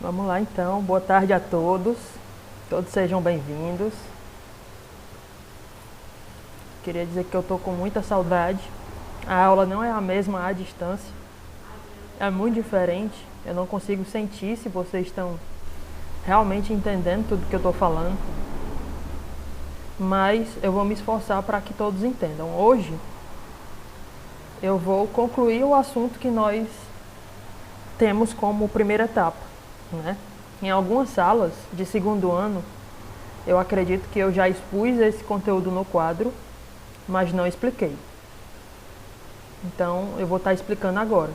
Vamos lá então, boa tarde a todos, todos sejam bem-vindos. Queria dizer que eu estou com muita saudade, a aula não é a mesma à distância, é muito diferente, eu não consigo sentir se vocês estão realmente entendendo tudo que eu estou falando, mas eu vou me esforçar para que todos entendam. Hoje eu vou concluir o assunto que nós temos como primeira etapa, né? Em algumas salas de segundo ano, eu acredito que eu já expus esse conteúdo no quadro, mas não expliquei. Então, eu vou estar explicando agora.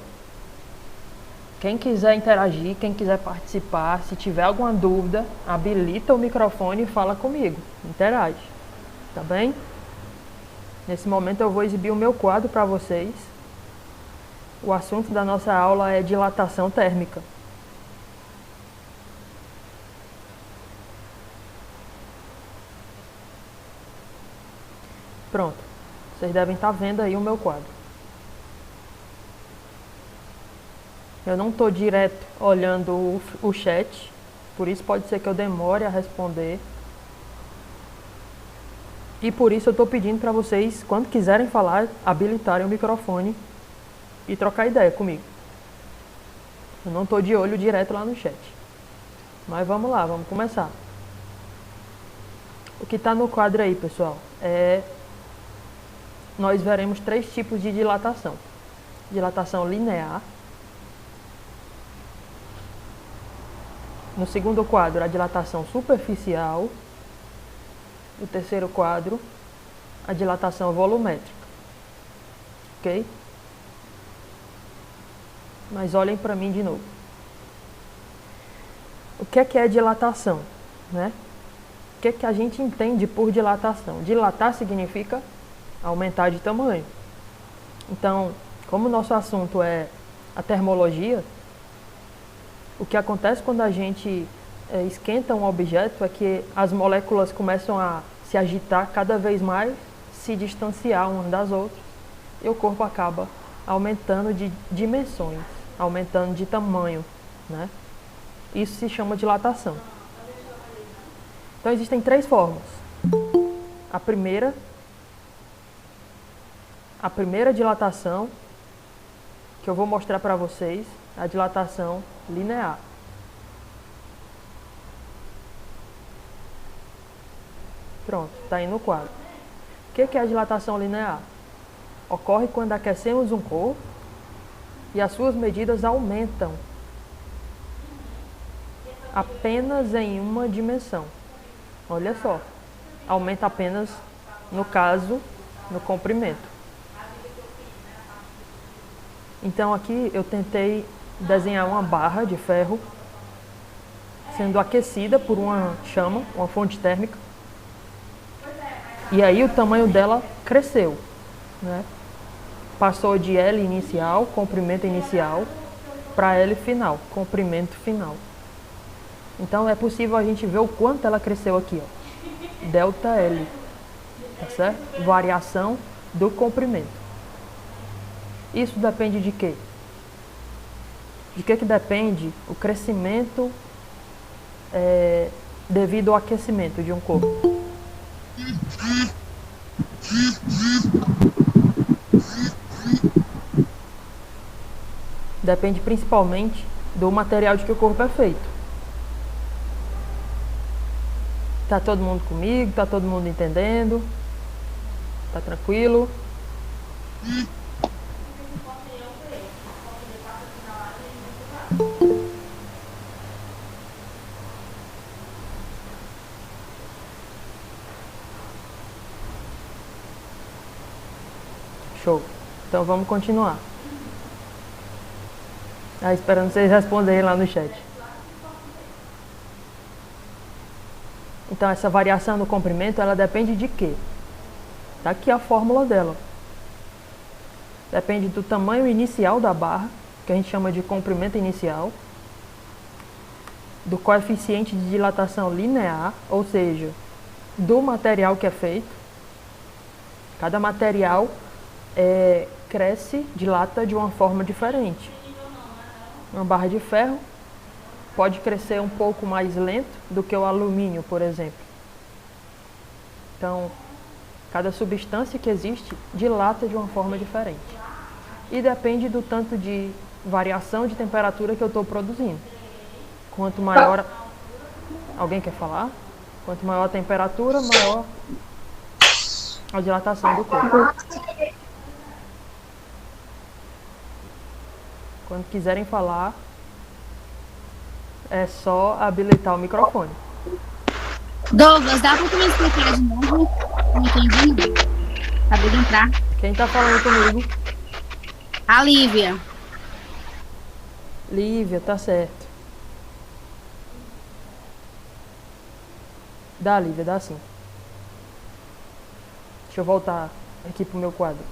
Quem quiser interagir, quem quiser participar, se tiver alguma dúvida, habilita o microfone e fala comigo. Interage, tá bem? Nesse momento eu vou exibir o meu quadro para vocês. O assunto da nossa aula é dilatação térmica. Pronto, vocês devem estar vendo aí o meu quadro. Eu não estou direto olhando o chat, por isso pode ser que eu demore a responder. E por isso eu estou pedindo para vocês, quando quiserem falar, habilitarem o microfone e trocar ideia comigo. Eu não estou de olho direto lá no chat. Mas vamos lá, vamos começar. O que está no quadro aí, pessoal, nós veremos 3 tipos de dilatação. Dilatação linear. No segundo quadro, a dilatação superficial. No terceiro quadro, a dilatação volumétrica. Ok? Mas olhem para mim de novo. O que é dilatação, né? O que a gente entende por dilatação? Dilatar significa aumentar de tamanho. Então, como o nosso assunto é a termologia, o que acontece quando a gente esquenta um objeto é que as moléculas começam a se agitar cada vez mais, se distanciar umas das outras, e o corpo acaba aumentando de dimensões, aumentando de tamanho, né? Isso se chama dilatação. Então existem 3 formas. A primeira dilatação que eu vou mostrar para vocês é a dilatação linear. Pronto, está aí no quadro. O que é a dilatação linear? Ocorre quando aquecemos um corpo e as suas medidas aumentam apenas em uma dimensão. Olha só, aumenta apenas, no caso, no comprimento. Então aqui eu tentei desenhar uma barra de ferro sendo aquecida por uma chama, uma fonte térmica. E aí o tamanho dela cresceu, né? Passou de L inicial, comprimento inicial, para L final, comprimento final. Então é possível a gente ver o quanto ela cresceu aqui, ó. Delta L, tá certo? Variação do comprimento. Isso depende de quê? De que depende o crescimento devido ao aquecimento de um corpo? Depende principalmente do material de que o corpo é feito. Tá todo mundo comigo? Tá todo mundo entendendo? Tá tranquilo? Show. Então vamos continuar. Esperando vocês responderem lá no chat. Então essa variação no comprimento, ela depende de quê? Tá aqui a fórmula dela. Depende do tamanho inicial da barra, que a gente chama de comprimento inicial, do coeficiente de dilatação linear, ou seja, do material que é feito. Cada material cresce, dilata de uma forma diferente. Uma barra de ferro pode crescer um pouco mais lento do que o alumínio, por exemplo. Então, cada substância que existe dilata de uma forma diferente. E depende do tanto de variação de temperatura que eu estou produzindo. Quanto maior... Alguém quer falar? Quanto maior a temperatura, maior a dilatação do corpo. Quando quiserem falar, é só habilitar o microfone. Douglas, dá pra tu me explicar de novo? Não entendi. Acabei de entrar. Quem tá falando comigo? A Lívia. Lívia, tá certo. Dá, Lívia, dá sim. Deixa eu voltar aqui pro meu quadro.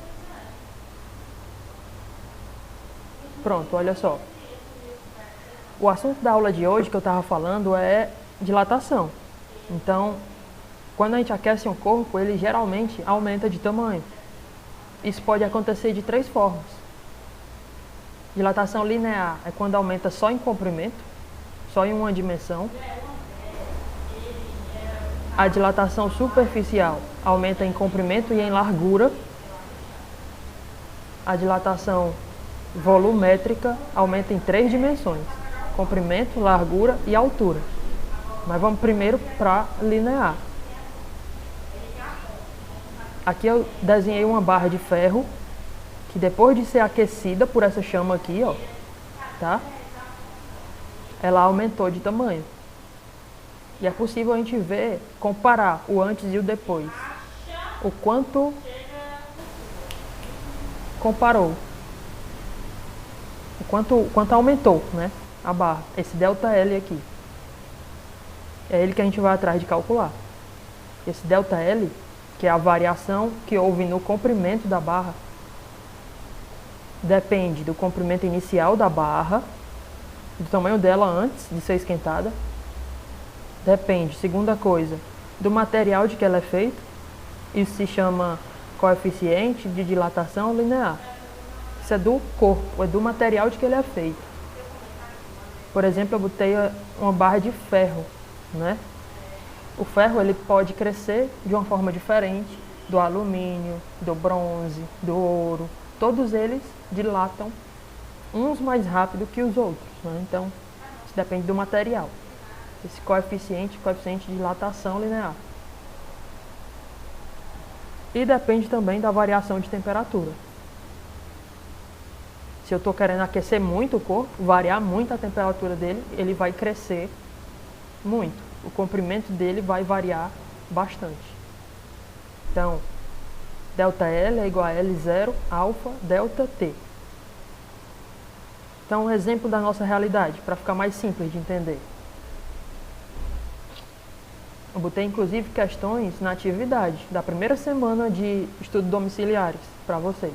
Pronto, olha só. O assunto da aula de hoje que eu estava falando é dilatação. Então, quando a gente aquece um corpo, ele geralmente aumenta de tamanho. Isso pode acontecer de 3 formas. Dilatação linear é quando aumenta só em comprimento, só em uma dimensão. A dilatação superficial aumenta em comprimento e em largura. A dilatação volumétrica aumenta em 3 dimensões: comprimento, largura e altura. Mas vamos primeiro para linear. Aqui eu desenhei uma barra de ferro que depois de ser aquecida por essa chama aqui, ó, tá? Ela aumentou de tamanho. E é possível a gente ver, comparar o antes e o depois. O quanto comparou. O quanto aumentou, né? A barra. Esse ΔL aqui. É ele que a gente vai atrás de calcular. Esse ΔL, que é a variação que houve no comprimento da barra, depende do comprimento inicial da barra, do tamanho dela antes de ser esquentada. Depende, segunda coisa, do material de que ela é feita. Isso se chama coeficiente de dilatação linear. Isso é do corpo, é do material de que ele é feito. Por exemplo, eu botei uma barra de ferro, né? O ferro ele pode crescer de uma forma diferente do alumínio, do bronze, do ouro. Todos eles dilatam uns mais rápido que os outros, né? Então, isso depende do material. Esse coeficiente de dilatação linear. E depende também da variação de temperatura. Se eu estou querendo aquecer muito o corpo, variar muito a temperatura dele, ele vai crescer muito. O comprimento dele vai variar bastante. Então, ΔL é igual a L0 alfa delta T. Então, um exemplo da nossa realidade, para ficar mais simples de entender. Eu botei inclusive questões na atividade da primeira semana de estudo domiciliares para vocês,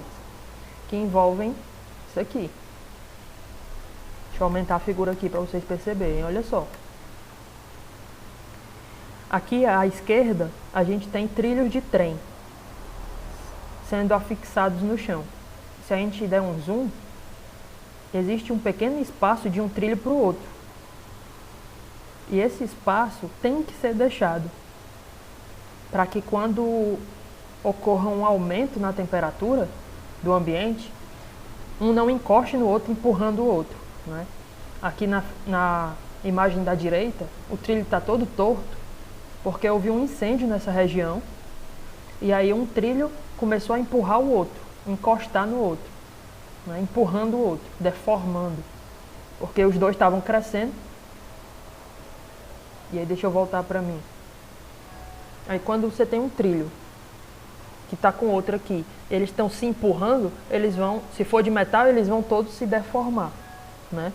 que envolvem isso aqui. Deixa eu aumentar a figura aqui para vocês perceberem, olha só. Aqui à esquerda a gente tem trilhos de trem sendo afixados no chão. Se a gente der um zoom, existe um pequeno espaço de um trilho para o outro. E esse espaço tem que ser deixado para que quando ocorra um aumento na temperatura do ambiente, um não encoste no outro empurrando o outro, né? Aqui na imagem da direita, o trilho está todo torto porque houve um incêndio nessa região e aí um trilho começou a empurrar o outro, encostar no outro, né? Empurrando o outro, deformando, porque os dois estavam crescendo. E aí deixa eu voltar para mim. Aí quando você tem um trilho que está com outro aqui, eles estão se empurrando, eles vão, se for de metal, eles vão todos se deformar, né?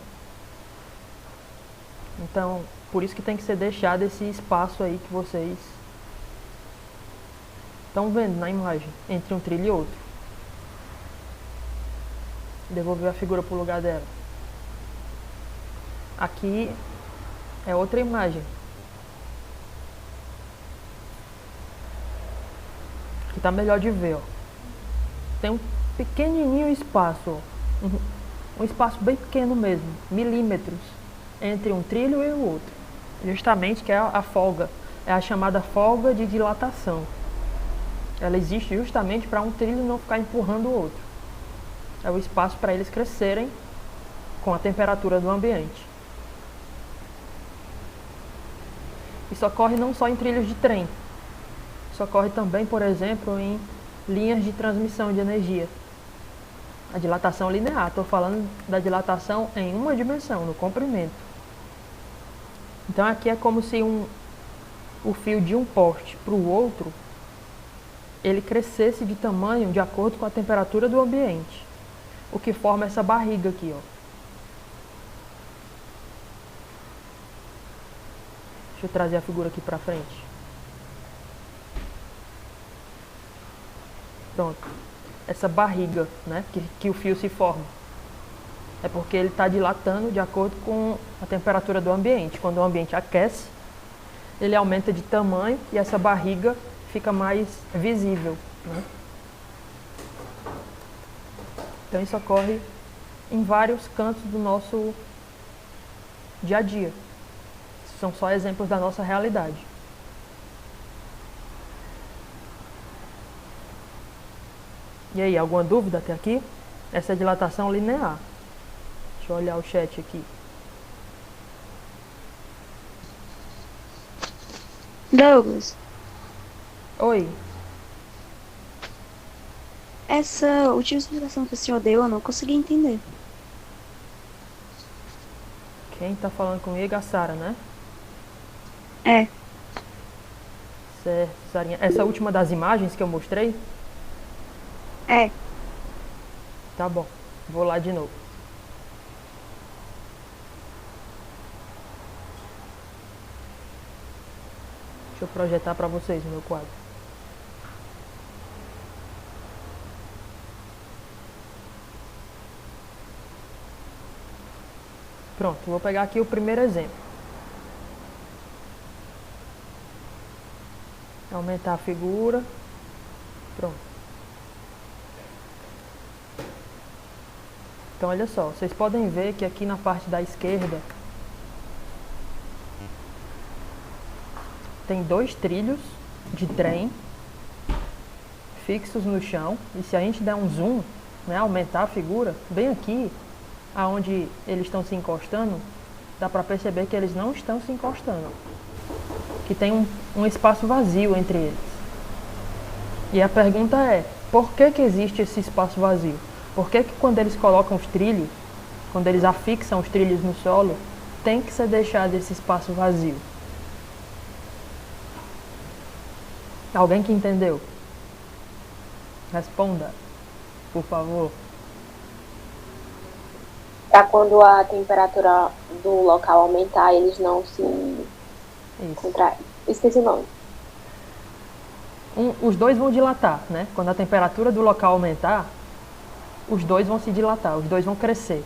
Então, por isso que tem que ser deixado esse espaço aí que vocês estão vendo na imagem, entre um trilho e outro. Devolver a figura para o lugar dela. Aqui é outra imagem. Que está melhor de ver, ó. Tem um pequenininho espaço, ó. Um espaço bem pequeno mesmo, milímetros, entre um trilho e o outro. Justamente que é a folga, é a chamada folga de dilatação. Ela existe justamente para um trilho não ficar empurrando o outro. É o espaço para eles crescerem com a temperatura do ambiente. Isso ocorre não só em trilhos de trem. Isso ocorre também, por exemplo, em linhas de transmissão de energia. A dilatação linear, estou falando da dilatação em uma dimensão, no comprimento. Então aqui é como se o fio de um poste para o outro, ele crescesse de tamanho de acordo com a temperatura do ambiente. O que forma essa barriga aqui, ó. Deixa eu trazer a figura aqui para frente. Pronto. Essa barriga, né, que o fio se forma. É porque ele está dilatando de acordo com a temperatura do ambiente. Quando o ambiente aquece, ele aumenta de tamanho e essa barriga fica mais visível, né? Então isso ocorre em vários cantos do nosso dia a dia. São só exemplos da nossa realidade. E aí, alguma dúvida até aqui? Essa é a dilatação linear. Deixa eu olhar o chat aqui. Douglas, Oi. essa última explicação que o senhor deu, eu não consegui entender. Quem tá falando comigo é a Sara, né? É, Certo, Sarinha. Essa última das imagens que eu mostrei? é. Tá bom. Vou lá de novo. Deixa eu projetar para vocês o meu quadro. Pronto, vou pegar aqui o primeiro exemplo. Aumentar a figura. Pronto. Então, olha só, vocês podem ver que aqui na parte da esquerda tem 2 trilhos de trem fixos no chão. E se a gente der um zoom, né, aumentar a figura, bem aqui, aonde eles estão se encostando, dá para perceber que eles não estão se encostando. Que tem um espaço vazio entre eles. E a pergunta é, por que que existe esse espaço vazio? Por que que quando eles colocam os trilhos, quando eles afixam os trilhos no solo, tem que ser deixado esse espaço vazio? Alguém que entendeu? Responda, por favor. Para quando a temperatura do local aumentar, eles não se Isso. contraem. Esqueci o nome. Os dois vão dilatar, né? Quando a temperatura do local aumentar, os dois vão se dilatar, os dois vão crescer.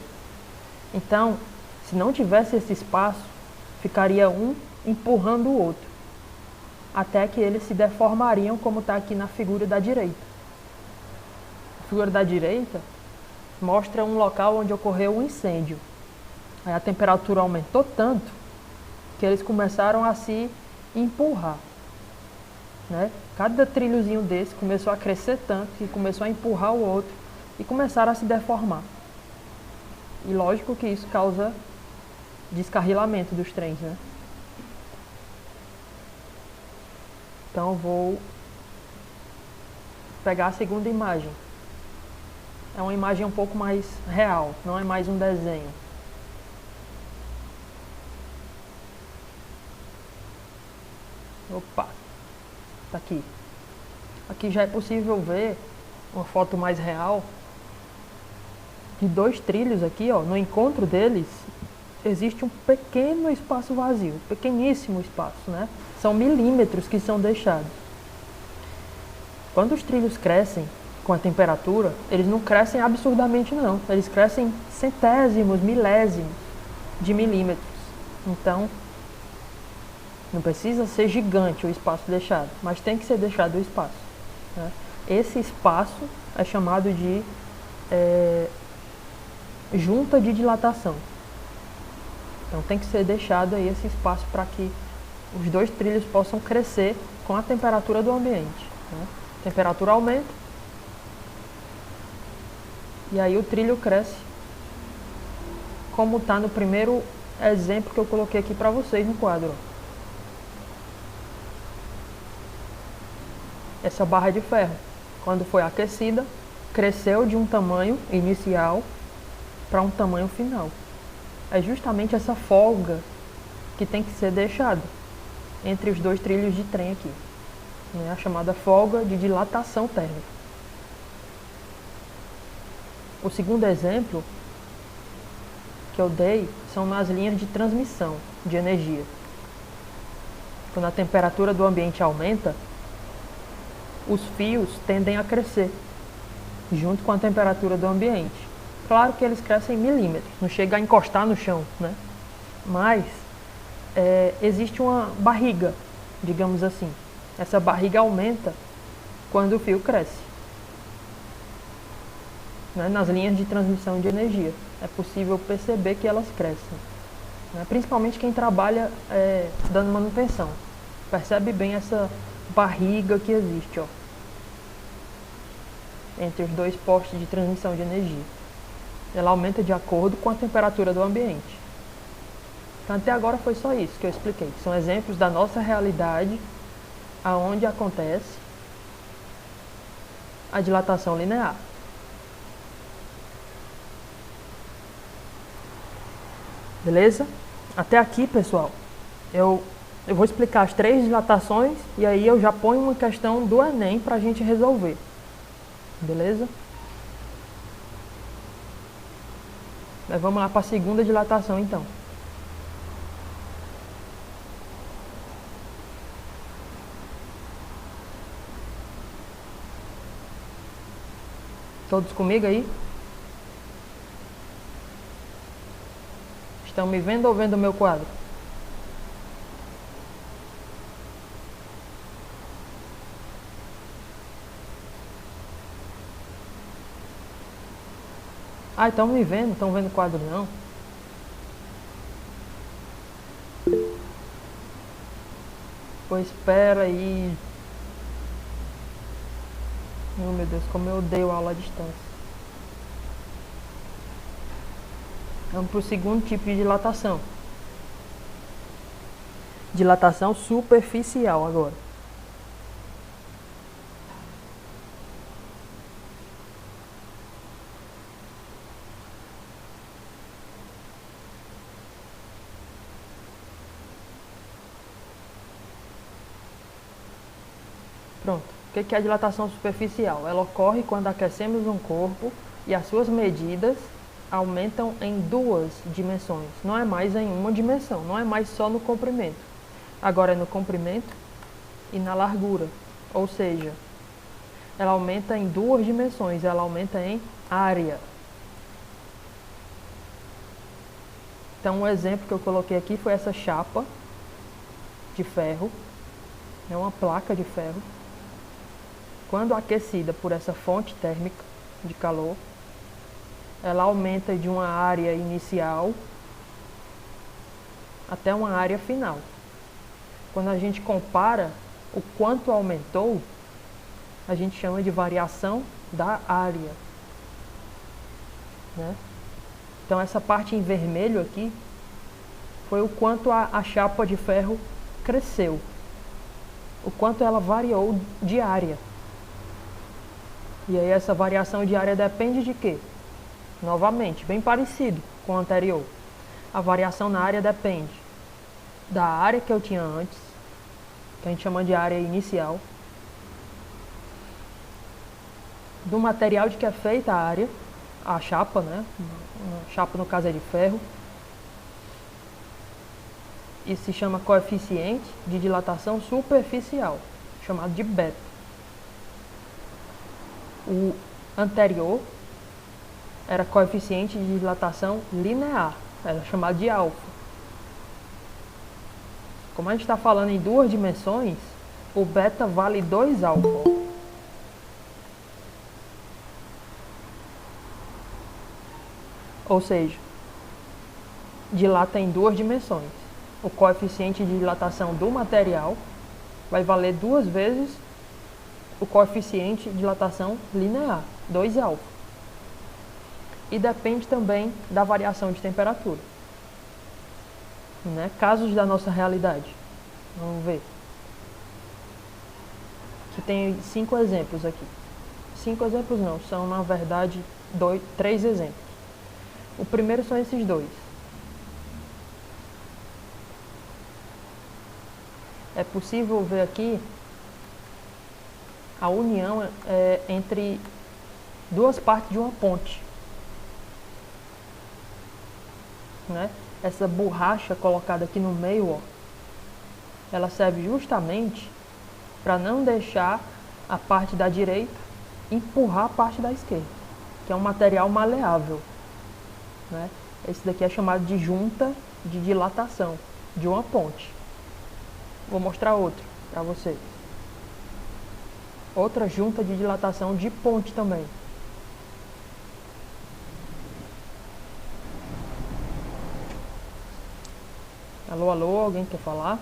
Então, se não tivesse esse espaço, ficaria um empurrando o outro, até que eles se deformariam, como está aqui na figura da direita. A figura da direita mostra um local onde ocorreu um incêndio. Aí a temperatura aumentou tanto que eles começaram a se empurrar, né? Cada trilhozinho desse começou a crescer tanto que começou a empurrar o outro e começaram a se deformar. E lógico que isso causa descarrilamento dos trens, né? Então eu vou pegar a segunda imagem. É uma imagem um pouco mais real, não é mais um desenho. Opa, tá aqui. Aqui já é possível ver uma foto mais real de 2 trilhos aqui, ó. No encontro deles existe um pequeno espaço vazio, pequeníssimo espaço, né? São milímetros que são deixados. Quando os trilhos crescem com a temperatura, eles não crescem absurdamente não, eles crescem centésimos, milésimos de milímetros. Então, não precisa ser gigante o espaço deixado, mas tem que ser deixado o espaço, né? Esse espaço é chamado de junta de dilatação. Então tem que ser deixado aí esse espaço para que os dois trilhos possam crescer com a temperatura do ambiente, né? A temperatura aumenta e aí o trilho cresce, como está no primeiro exemplo que eu coloquei aqui para vocês no quadro. Essa barra de ferro, quando foi aquecida, cresceu de um tamanho inicial para um tamanho final. É justamente essa folga que tem que ser deixada entre os dois trilhos de trem aqui, né? A chamada folga de dilatação térmica. O segundo exemplo que eu dei são nas linhas de transmissão de energia. Quando a temperatura do ambiente aumenta, os fios tendem a crescer junto com a temperatura do ambiente. Claro que eles crescem em milímetros, não chega a encostar no chão, né? Mas existe uma barriga, digamos assim. Essa barriga aumenta quando o fio cresce, né? Nas linhas de transmissão de energia é possível perceber que elas crescem, né? Principalmente quem trabalha dando manutenção percebe bem essa barriga que existe, ó, entre os dois postes de transmissão de energia. Ela aumenta de acordo com a temperatura do ambiente. Então, até agora foi só isso que eu expliquei. São exemplos da nossa realidade, aonde acontece a dilatação linear. Beleza? Até aqui, pessoal, eu vou explicar as 3 dilatações e aí eu já ponho uma questão do Enem para a gente resolver. Beleza? Mas vamos lá para a segunda dilatação, então. Todos comigo aí? Estão me vendo ou vendo o meu quadro? Ah, estão me vendo? Estão vendo o quadro não? Pois espera aí. Oh, meu Deus, como eu odeio aula à distância. Vamos para o segundo tipo de dilatação. Dilatação superficial agora. Pronto. O que é a dilatação superficial? Ela ocorre quando aquecemos um corpo e as suas medidas aumentam em 2 dimensões. Não é mais em uma dimensão, não é mais só no comprimento. Agora é no comprimento e na largura. Ou seja, ela aumenta em 2 dimensões, ela aumenta em área. Então, um exemplo que eu coloquei aqui foi essa chapa de ferro, é uma placa de ferro. Quando aquecida por essa fonte térmica de calor, ela aumenta de uma área inicial até uma área final. Quando a gente compara o quanto aumentou, a gente chama de variação da área, né? Então essa parte em vermelho aqui foi o quanto a chapa de ferro cresceu, o quanto ela variou de área. E aí essa variação de área depende de quê? Novamente, bem parecido com o anterior. A variação na área depende da área que eu tinha antes, que a gente chama de área inicial, do material de que é feita a área, a chapa, né? Uma chapa no caso é de ferro. Isso se chama coeficiente de dilatação superficial, chamado de beta. O anterior era coeficiente de dilatação linear, era chamado de alfa. Como a gente está falando em 2 dimensões, o beta vale 2 alfa. Ou seja, dilata em duas dimensões. O coeficiente de dilatação do material vai valer 2 vezes o coeficiente de dilatação linear, 2α. E depende também da variação de temperatura. Né? Casos da nossa realidade. Vamos ver. Aqui tem 5 exemplos aqui. 5 exemplos não, são na verdade 3 exemplos. O primeiro são esses dois. É possível ver aqui a união entre duas partes de uma ponte. Né? Essa borracha colocada aqui no meio, ó, ela serve justamente para não deixar a parte da direita empurrar a parte da esquerda, que é um material maleável. Né? Esse daqui é chamado de junta de dilatação de uma ponte. Vou mostrar outro para vocês. Outra junta de dilatação de ponte também. Alô, alô, alguém quer falar?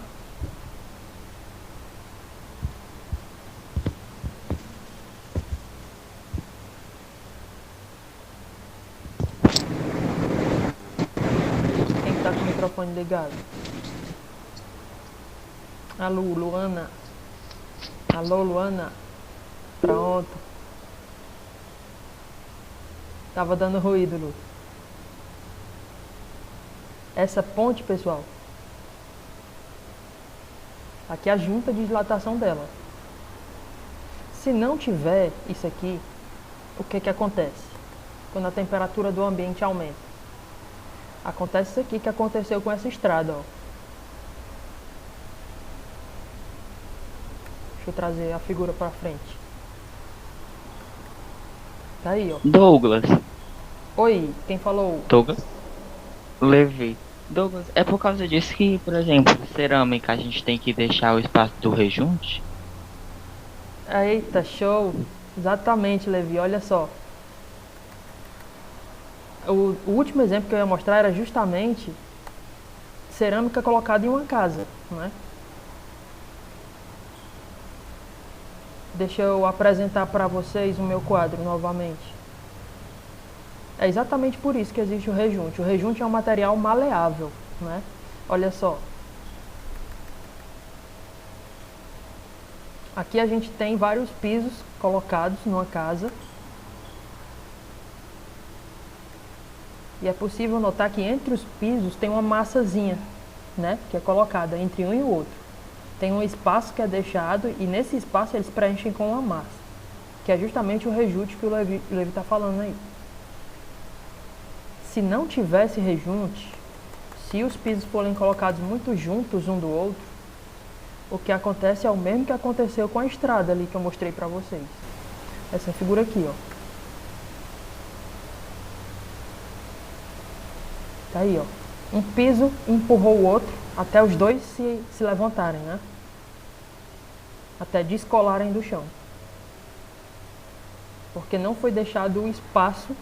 Quem está com o microfone ligado? Alô, Luana. Alô, Luana. Pronto. Tava dando ruído, Lu. Essa ponte, pessoal, aqui é a junta de dilatação dela. Se não tiver isso aqui, o que acontece? Quando a temperatura do ambiente aumenta. Acontece isso aqui que aconteceu com essa estrada, ó. Deixa eu trazer a figura para frente. Tá aí, ó. Douglas. Oi, quem falou? Douglas? Levi. Douglas, é por causa disso que, por exemplo, cerâmica a gente tem que deixar o espaço do rejunte? Eita, show! Exatamente, Levi, olha só. O último exemplo que eu ia mostrar era justamente cerâmica colocada em uma casa, né? Deixa eu apresentar para vocês o meu quadro novamente. É exatamente por isso que existe o rejunte. O rejunte é um material maleável, né? Olha só. Aqui a gente tem vários pisos colocados numa casa. E é possível notar que entre os pisos tem uma massazinha, né? Que é colocada entre um e o outro. Tem um espaço que é deixado e nesse espaço eles preenchem com uma massa, que é justamente o rejunte que o Levi está falando aí. Se não tivesse rejunte, se os pisos forem colocados muito juntos um do outro, o que acontece é o mesmo que aconteceu com a estrada ali que eu mostrei para vocês. Essa figura aqui, ó. Tá aí, ó. Um piso empurrou o outro até os dois se levantarem, né? Até descolarem do chão. Porque não foi deixado o espaço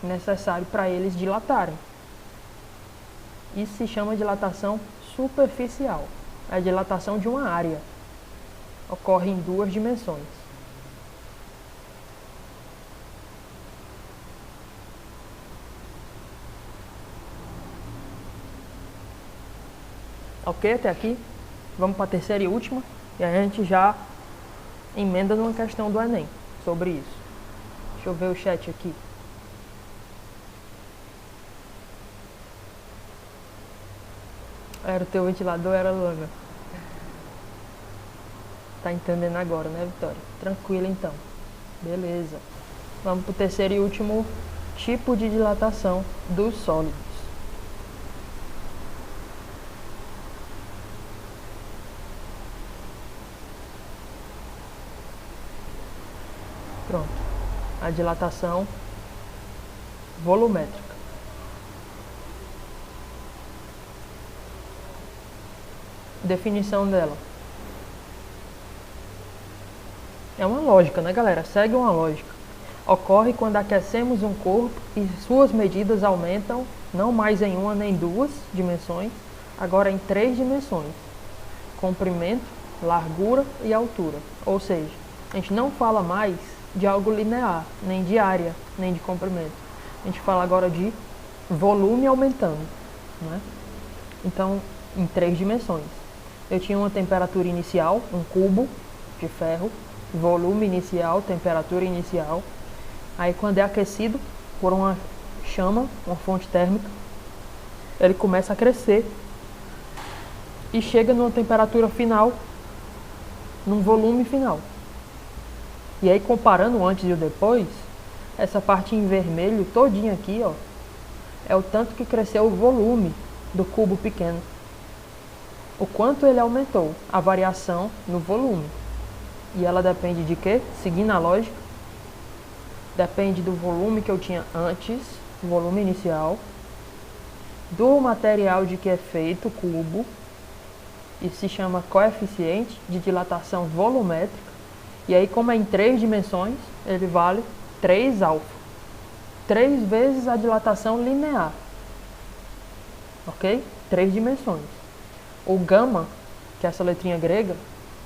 necessário para eles dilatarem. Isso se chama dilatação superficial. É a dilatação de uma área. Ocorre em 2 dimensões. Ok até aqui? Vamos para a terceira e última. E a gente já emenda numa questão do Enem sobre isso. Deixa eu ver o chat aqui. Era o teu ventilador, era a Luana. Tá entendendo agora, né, Vitória? Tranquilo então. Beleza. Vamos para o terceiro e último tipo de dilatação dos sólidos. Pronto. A dilatação volumétrica. Definição dela. É uma lógica, né, galera? Segue uma lógica. Ocorre quando aquecemos um corpo e suas medidas aumentam Não mais em uma nem duas dimensões, agora em 3 dimensões. Comprimento, largura e altura. Ou seja, a gente não fala mais de algo linear, nem de área, nem de comprimento. A gente fala agora de volume aumentando, né? Então, em 3 dimensões. Eu tinha uma temperatura inicial, um cubo de ferro, volume inicial, temperatura inicial. Aí quando é aquecido por uma chama, uma fonte térmica, ele começa a crescer e chega numa temperatura final, num volume final. E aí comparando o antes e o depois, essa parte em vermelho todinha aqui, ó, é o tanto que cresceu o volume do cubo pequeno. O quanto ele aumentou, a variação no volume. E ela depende de quê? Seguindo a lógica, depende do volume que eu tinha antes, o volume inicial, do material de que é feito o cubo, isso se chama coeficiente de dilatação volumétrica, e aí como é em 3 dimensões, ele vale 3 alfa, 3 vezes a dilatação linear, ok? 3 dimensões. O gama, que é essa letrinha grega,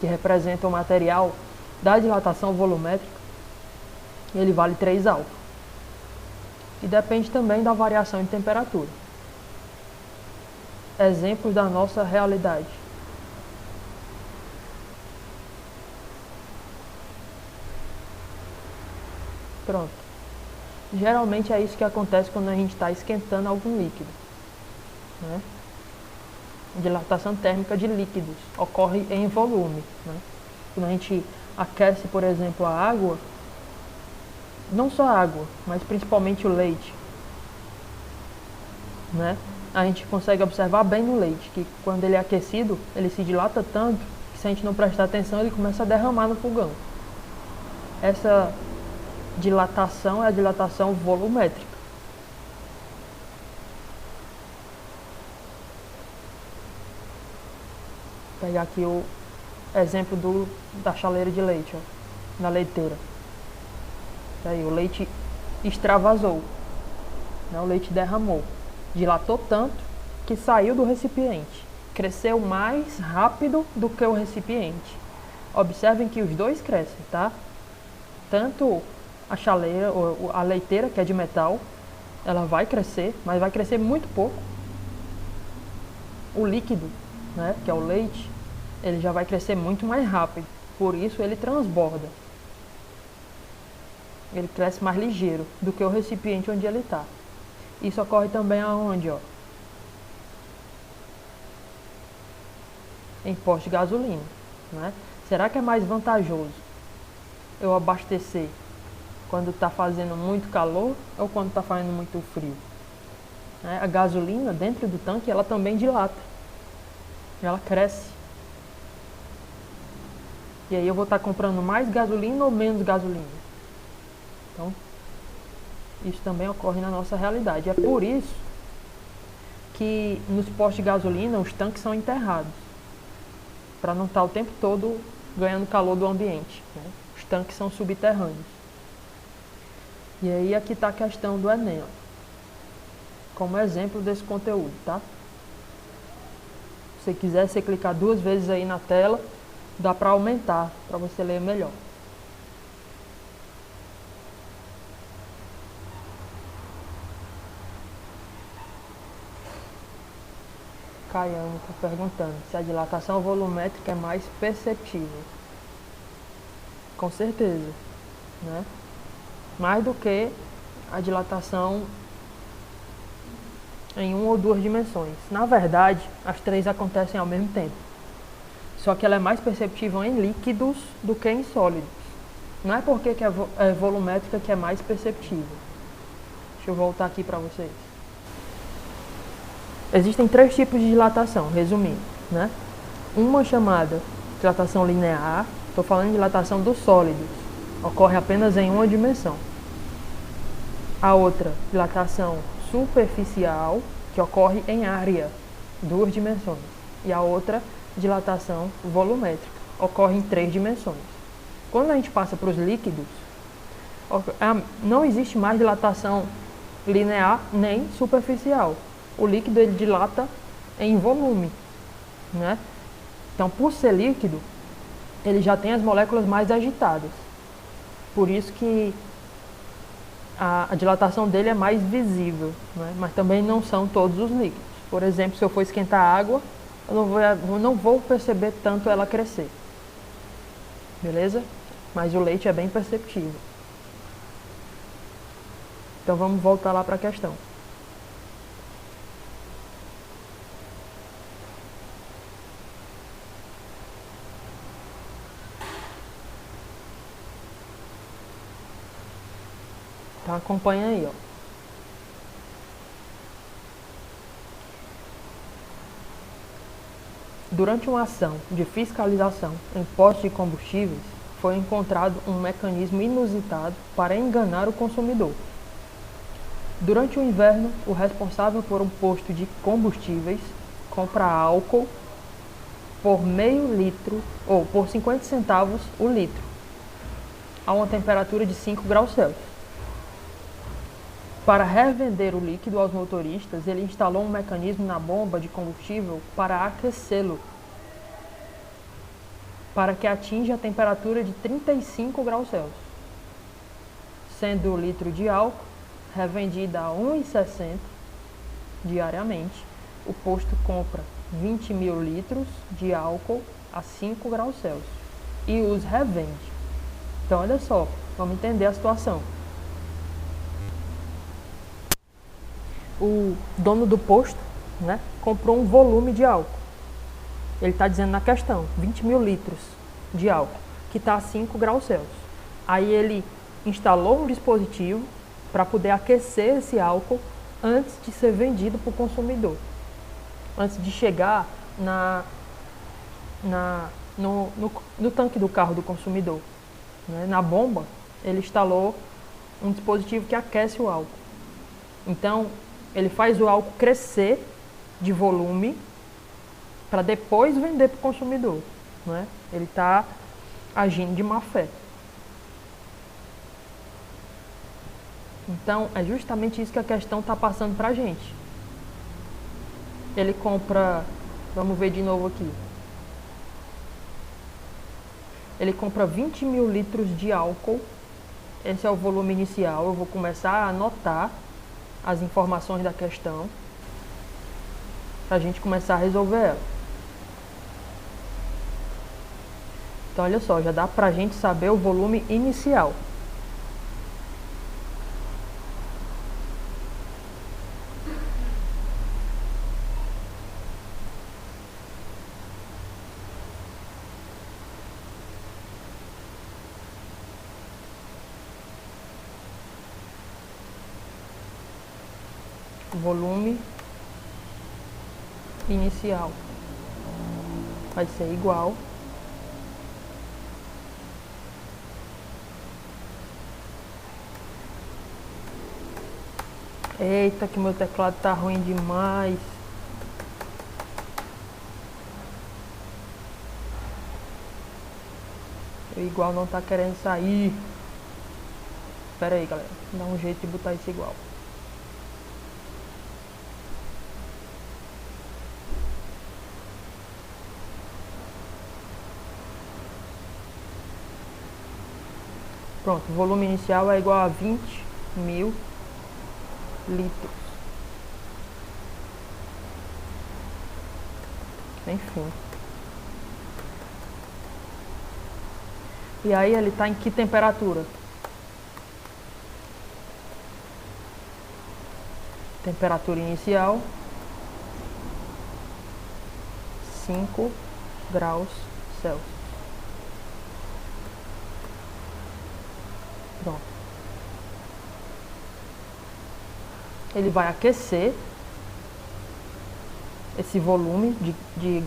que representa o material da dilatação volumétrica, ele vale 3 alfa. E depende também da variação de temperatura. Exemplos da nossa realidade. Pronto. Geralmente é isso que acontece quando a gente está esquentando algum líquido, né? Dilatação térmica de líquidos ocorre em volume, né? Quando a gente aquece, por exemplo, a água, não só a água, mas principalmente o leite, né? A gente consegue observar bem no leite que quando ele é aquecido, ele se dilata tanto que se a gente não prestar atenção, ele começa a derramar no fogão. Essa dilatação é a dilatação volumétrica. Vou pegar aqui o exemplo da chaleira de leite, ó, da leiteira. Aí, o leite extravasou, né? O leite derramou, dilatou tanto que saiu do recipiente, cresceu mais rápido do que o recipiente. Observem que os dois crescem, tá? Tanto a chaleira, ou a leiteira, que é de metal, ela vai crescer, mas vai crescer muito pouco. O líquido, né, que é o leite, ele já vai crescer muito mais rápido, por isso ele transborda. Ele cresce mais ligeiro do que o recipiente onde ele está. Isso ocorre também aonde, ó? Em posto de gasolina, né? Será que é mais vantajoso eu abastecer quando está fazendo muito calor ou quando está fazendo muito frio? A gasolina dentro do tanque, ela também dilata. Ela cresce. E aí eu vou estar comprando mais gasolina ou menos gasolina? Então, isso também ocorre na nossa realidade. É por isso que nos postos de gasolina os tanques são enterrados, para não estar o tempo todo ganhando calor do ambiente, né? Os tanques são subterrâneos. E aí aqui está a questão do Enem, ó, como exemplo desse conteúdo, tá? Se quiser, você clicar 2 vezes aí na tela, dá para aumentar, para você ler melhor. Caiano está perguntando se a dilatação volumétrica é mais perceptível. Com certeza, né? Mais do que a dilatação em 1 ou 2 dimensões. Na verdade, as 3 acontecem ao mesmo tempo. Só que ela é mais perceptível em líquidos do que em sólidos. Não é porque que é volumétrica que é mais perceptível. Deixa eu voltar aqui para vocês. Existem 3 tipos de dilatação, resumindo, né? Uma chamada dilatação linear, estou falando de dilatação dos sólidos, ocorre apenas em 1 dimensão. A outra, dilatação superficial, que ocorre em área, 2 dimensões. E a outra, dilatação volumétrica, ocorre em 3 dimensões. Quando a gente passa para os líquidos, não existe mais dilatação linear nem superficial. O líquido ele dilata em volume, né? Então, por ser líquido, ele já tem as moléculas mais agitadas. Por isso que a dilatação dele é mais visível, né? Mas também não são todos os líquidos. Por exemplo, se eu for esquentar água, eu não vou perceber tanto ela crescer. Beleza? Mas o leite é bem perceptível. Então vamos voltar lá para a questão. Então acompanha aí, ó. Durante uma ação de fiscalização em postos de combustíveis, foi encontrado um mecanismo inusitado para enganar o consumidor. Durante o inverno, o responsável por um posto de combustíveis compra álcool por meio litro ou por 50 centavos o litro, a uma temperatura de 5 graus Celsius. Para revender o líquido aos motoristas, ele instalou um mecanismo na bomba de combustível para aquecê-lo, para que atinja a temperatura de 35 graus Celsius, sendo o litro de álcool revendido a R$ 1,60 diariamente. O posto compra 20 mil litros de álcool a 5 graus Celsius e os revende. Então, olha só, vamos entender a situação. O dono do posto, né, comprou um volume de álcool. Ele está dizendo na questão, 20 mil litros de álcool, que está a 5 graus Celsius. Aí ele instalou um dispositivo para poder aquecer esse álcool antes de ser vendido para o consumidor. Antes de chegar no tanque do carro do consumidor. Né? Na bomba, ele instalou um dispositivo que aquece o álcool. Então, ele faz o álcool crescer de volume para depois vender para o consumidor. Né? Ele está agindo de má fé. Então, é justamente isso que a questão está passando para a gente. Ele compra, vamos ver de novo aqui. Ele compra 20 mil litros de álcool. Esse é o volume inicial. Eu vou começar a anotar as informações da questão para a gente começar a resolver ela. Então, olha só, já dá para a gente saber o volume inicial. Volume inicial vai ser igual eita, que meu teclado tá ruim demais. O igual não tá querendo sair. Espera aí, galera, dá um jeito de botar isso igual. Pronto, o volume inicial é igual a 20 mil litros. Enfim. E aí ele está em que temperatura? Temperatura inicial 5 graus Celsius. Pronto. Ele vai aquecer esse volume de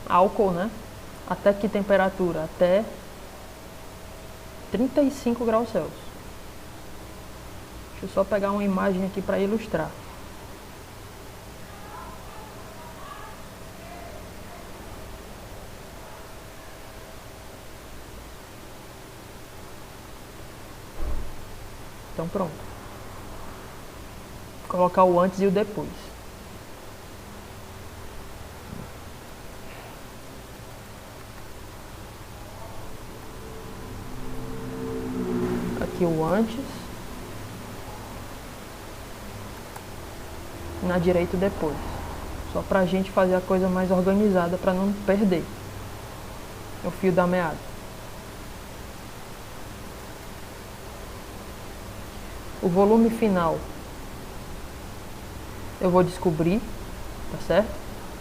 álcool, né? Até que temperatura? Até 35 graus Celsius. Deixa eu só pegar uma imagem aqui para ilustrar. Então pronto. Colocar o antes e o depois. Aqui o antes. Na direita o depois. Só pra gente fazer a coisa mais organizada para não perder o fio da meada. O volume final eu vou descobrir, tá certo?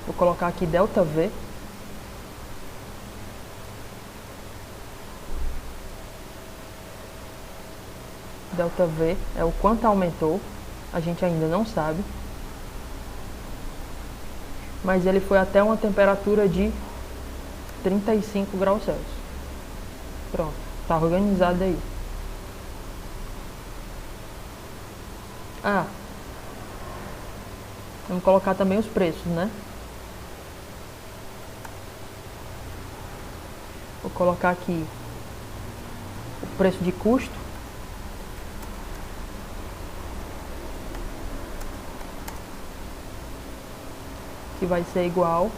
Vou colocar aqui ΔV. ΔV é o quanto aumentou, a gente ainda não sabe. Mas ele foi até uma temperatura de 35 graus Celsius. Pronto, tá organizado aí. Ah, vamos colocar também os preços, né? Vou colocar aqui o preço de custo. Que vai ser igual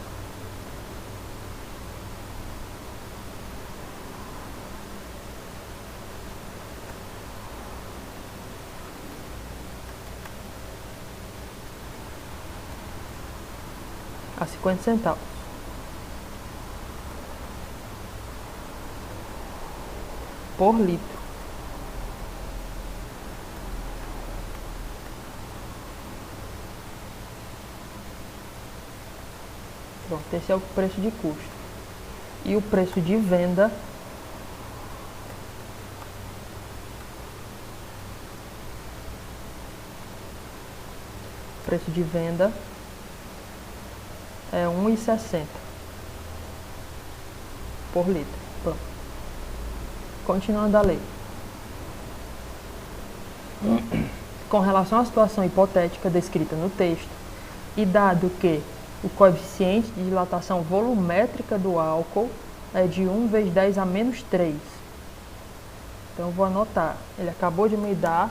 a 50 centavos por litro. Pronto, esse é o preço de custo. E o preço de venda é 1,60 por litro. Pronto. Continuando a lei. Com relação à situação hipotética descrita no texto, e dado que o coeficiente de dilatação volumétrica do álcool é de 1 vezes 10 a menos 3. Então eu vou anotar. Ele acabou de me dar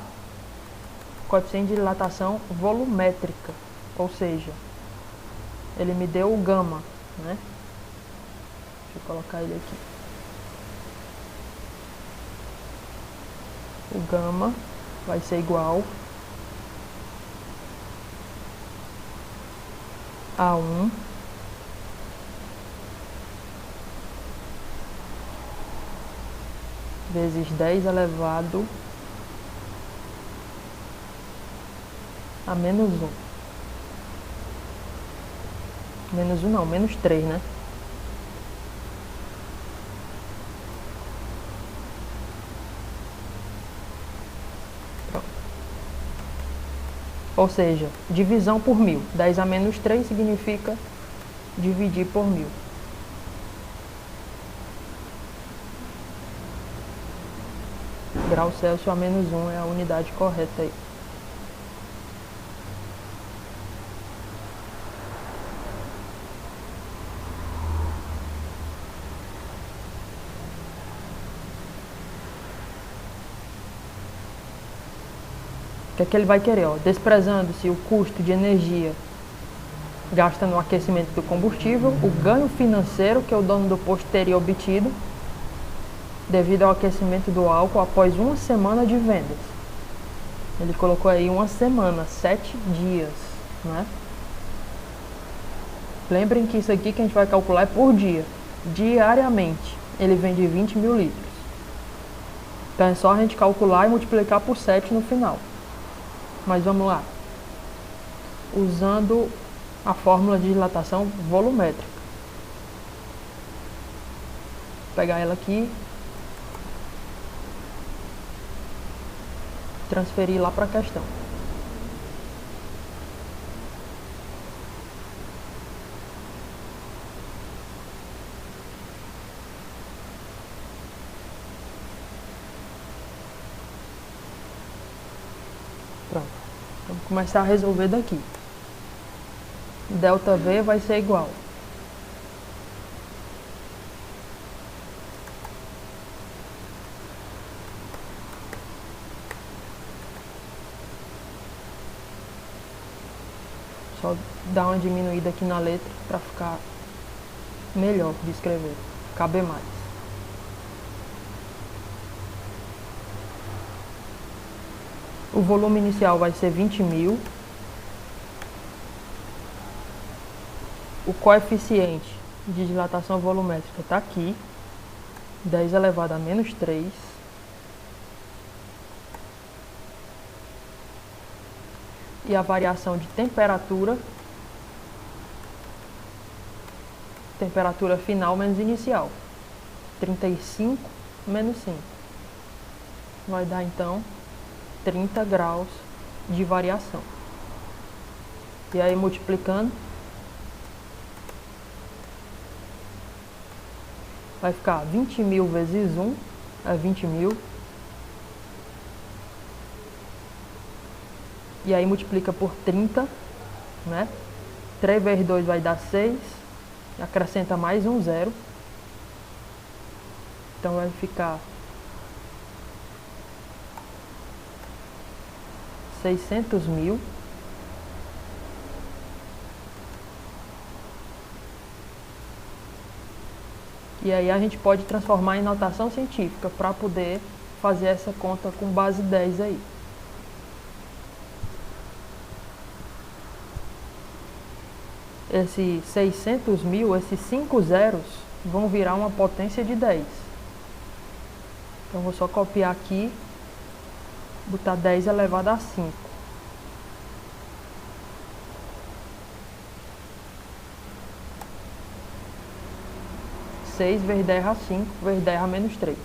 o coeficiente de dilatação volumétrica. Ou seja, ele me deu o gama, né? Deixa eu colocar ele aqui. O gama vai ser igual a 1 vezes 10 elevado a menos 1. Menos 1 não, menos 3, né? Pronto. Ou seja, divisão por 1000. 10 a menos 3 significa dividir por 1000. Grau Celsius a menos 1 é a unidade correta aí. O que é que ele vai querer? Ó? Desprezando-se o custo de energia gasta no aquecimento do combustível, o ganho financeiro que o dono do posto teria obtido devido ao aquecimento do álcool após uma semana de vendas. Ele colocou aí uma semana, 7 dias, né? Lembrem que isso aqui que a gente vai calcular é por dia. Diariamente, ele vende 20 mil litros. Então é só a gente calcular e multiplicar por 7 no final. Mas vamos lá. Usando a fórmula de dilatação volumétrica. Vou pegar ela aqui. Transferir lá para a questão. Pronto. Vamos começar a resolver daqui. ΔV vai ser igual só dar uma diminuída aqui na letra para ficar melhor de escrever, caber mais. O volume inicial vai ser 20.000. O coeficiente de dilatação volumétrica está aqui, 10 elevado a menos 3. E a variação de temperatura final menos inicial, 35 menos 5. Vai dar então 30 graus de variação. E aí multiplicando, vai ficar 20.000 vezes 1 é 20.000. E aí multiplica por 30, né? 3 vezes 2 vai dar 6. Acrescenta mais um zero. Então vai ficar 600.000. E aí a gente pode transformar em notação científica para poder fazer essa conta com base 10 aí. Esses 600.000, esses 5 zeros, vão virar uma potência de 10. Então vou só copiar aqui, botar 10 elevado a 5. Seis vezes 10 a 5, vezes 10 a menos 3.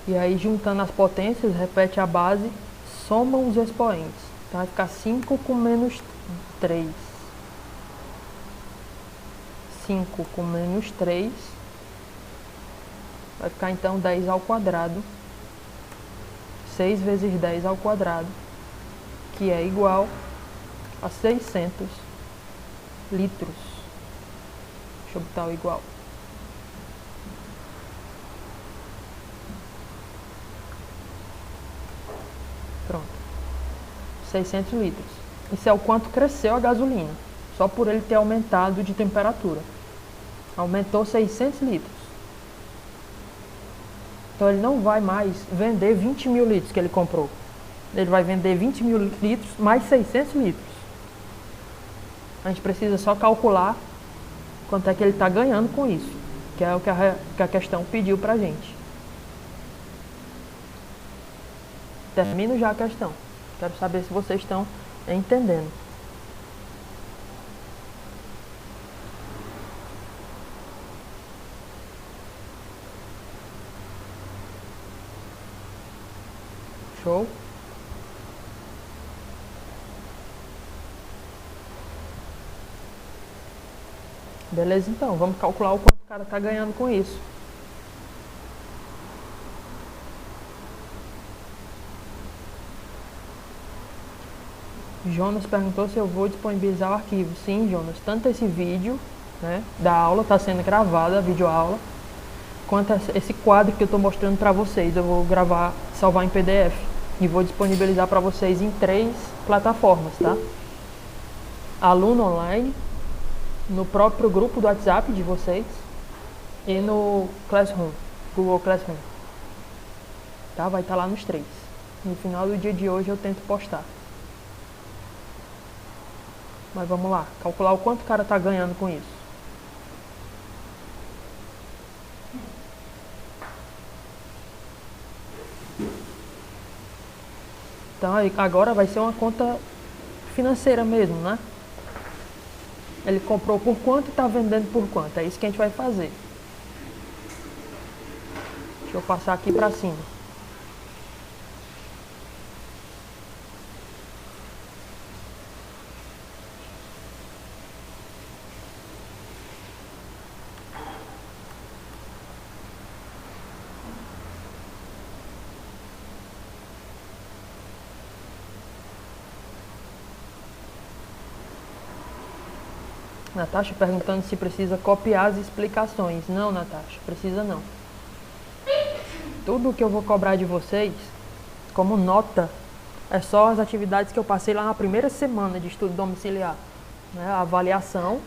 E aí, juntando as potências, repete a base, soma os expoentes. Então vai ficar 5 com menos 3. 5 com menos 3. Vai ficar então 10 ao quadrado. 6 vezes 10 ao quadrado, que é igual a 600 litros. Deixa eu botar o igual. Pronto. 600 litros. Isso é o quanto cresceu a gasolina, só por ele ter aumentado de temperatura. Aumentou 600 litros. Então ele não vai mais vender 20.000 litros que ele comprou. Ele vai vender 20.000 litros mais 600 litros. A gente precisa só calcular quanto é que ele está ganhando com isso, que é o que a questão pediu pra gente. Termino já a questão. Quero saber se vocês estão entendendo. Show? Beleza, então. Vamos calcular o quanto o cara está ganhando com isso. Jonas perguntou se eu vou disponibilizar o arquivo. Sim, Jonas. Tanto esse vídeo, né, da aula está sendo gravada, a videoaula, quanto esse quadro que eu estou mostrando para vocês. Eu vou gravar, salvar em PDF e vou disponibilizar para vocês em 3 plataformas, tá? Aluno Online, no próprio grupo do WhatsApp de vocês e no Classroom, Google Classroom. Tá? Vai estar lá nos 3. No final do dia de hoje eu tento postar. Mas vamos lá, calcular o quanto o cara está ganhando com isso. Então agora vai ser uma conta financeira mesmo, né? Ele comprou por quanto e está vendendo por quanto. É isso que a gente vai fazer. Deixa eu passar aqui para cima. Natasha perguntando se precisa copiar as explicações. Não, Natasha, precisa não. tudo que eu vou cobrar de vocês, como nota, é só as atividades que eu passei lá na primeira semana de estudo domiciliar. Né? A avaliação,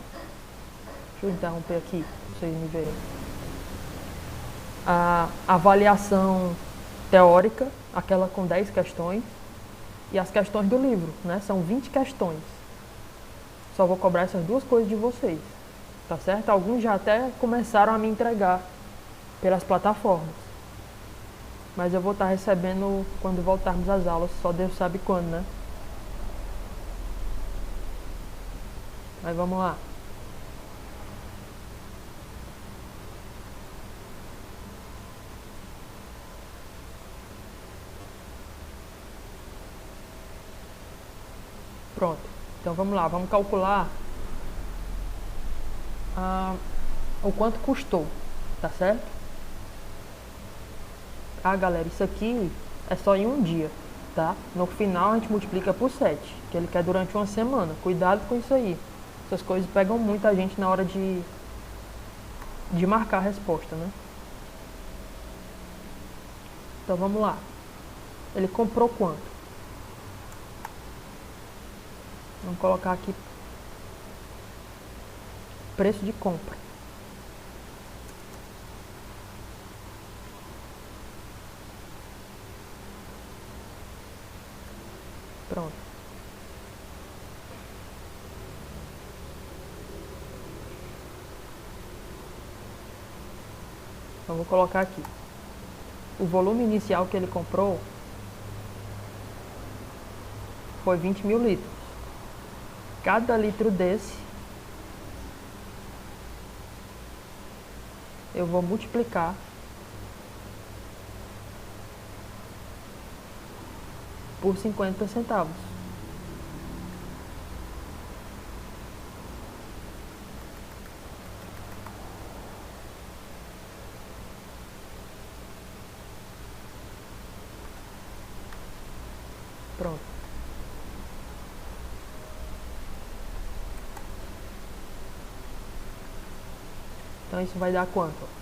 deixa eu interromper aqui, pra vocês me verem. A avaliação teórica, aquela com 10 questões, e as questões do livro, né? São 20 questões. Só vou cobrar essas duas coisas de vocês, tá certo? Alguns já até começaram a me entregar pelas plataformas. Mas eu vou estar recebendo quando voltarmos às aulas, só Deus sabe quando, né? Mas vamos lá. Pronto. Então vamos lá, vamos calcular o quanto custou, tá certo? Ah, galera, isso aqui é só em um dia, tá? No final a gente multiplica por 7, que ele quer durante uma semana. Cuidado com isso aí. Essas coisas pegam muita gente na hora de marcar a resposta, né? Então vamos lá. Ele comprou quanto? Vamos colocar aqui preço de compra. Pronto. Então vou colocar aqui. O volume inicial que ele comprou foi 20 mil litros. Cada litro desse eu vou multiplicar por 50 centavos. Pronto. Então isso vai dar quanto?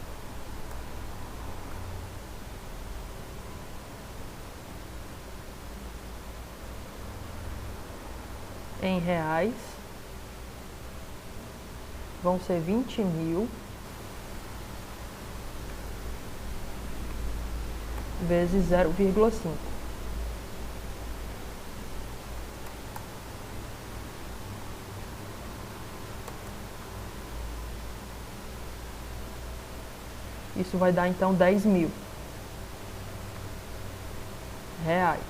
Em reais vão ser 20 mil vezes 0,5. Isso vai dar então 10 mil reais.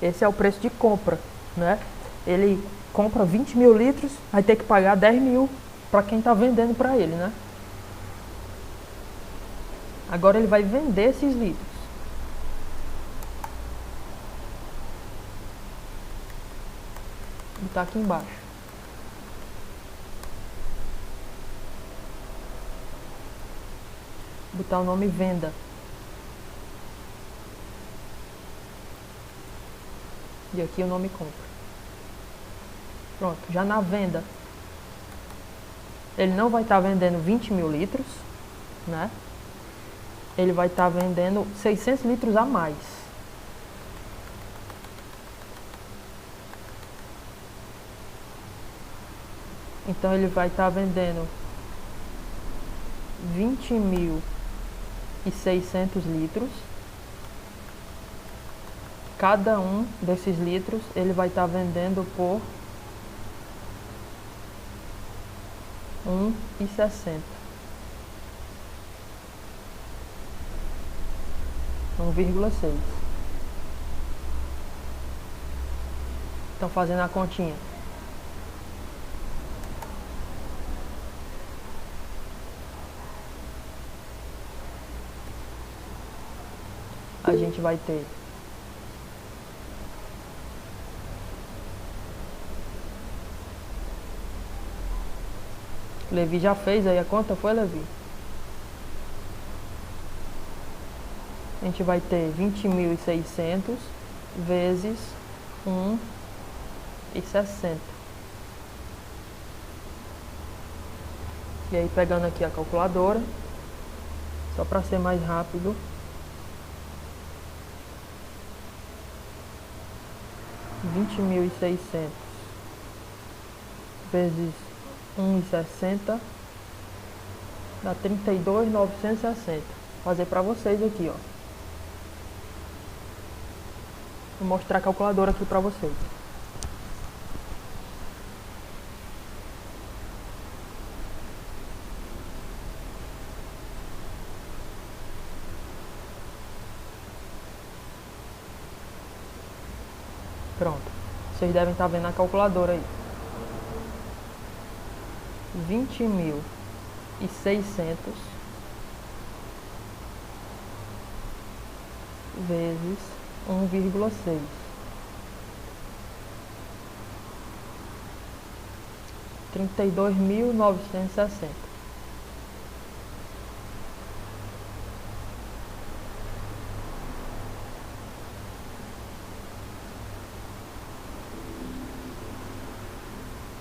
Esse é o preço de compra, né? Ele compra 20 mil litros, vai ter que pagar 10 mil para quem está vendendo para ele, né? Agora ele vai vender esses litros. Vou botar aqui embaixo. Vou botar o nome venda. E aqui o nome compra. Pronto, já na venda ele não vai estar vendendo 20 mil litros, né? Ele vai estar vendendo 600 litros a mais. Então ele vai estar vendendo 20.600 litros. Cada um desses litros ele vai estar vendendo por R$1,60. 1,6. Estão fazendo a continha. A gente vai ter Levi já fez aí a conta, foi, Levi? A gente vai ter 20.600 vezes 1,60. E aí pegando aqui a calculadora, só para ser mais rápido, R$ 20.600 vezes 1,60 dá 32.960. Vou fazer para vocês aqui, ó. Vou mostrar a calculadora aqui para vocês. Pronto. Vocês devem estar vendo a calculadora aí. 20.600 vezes 1,6. 32.960.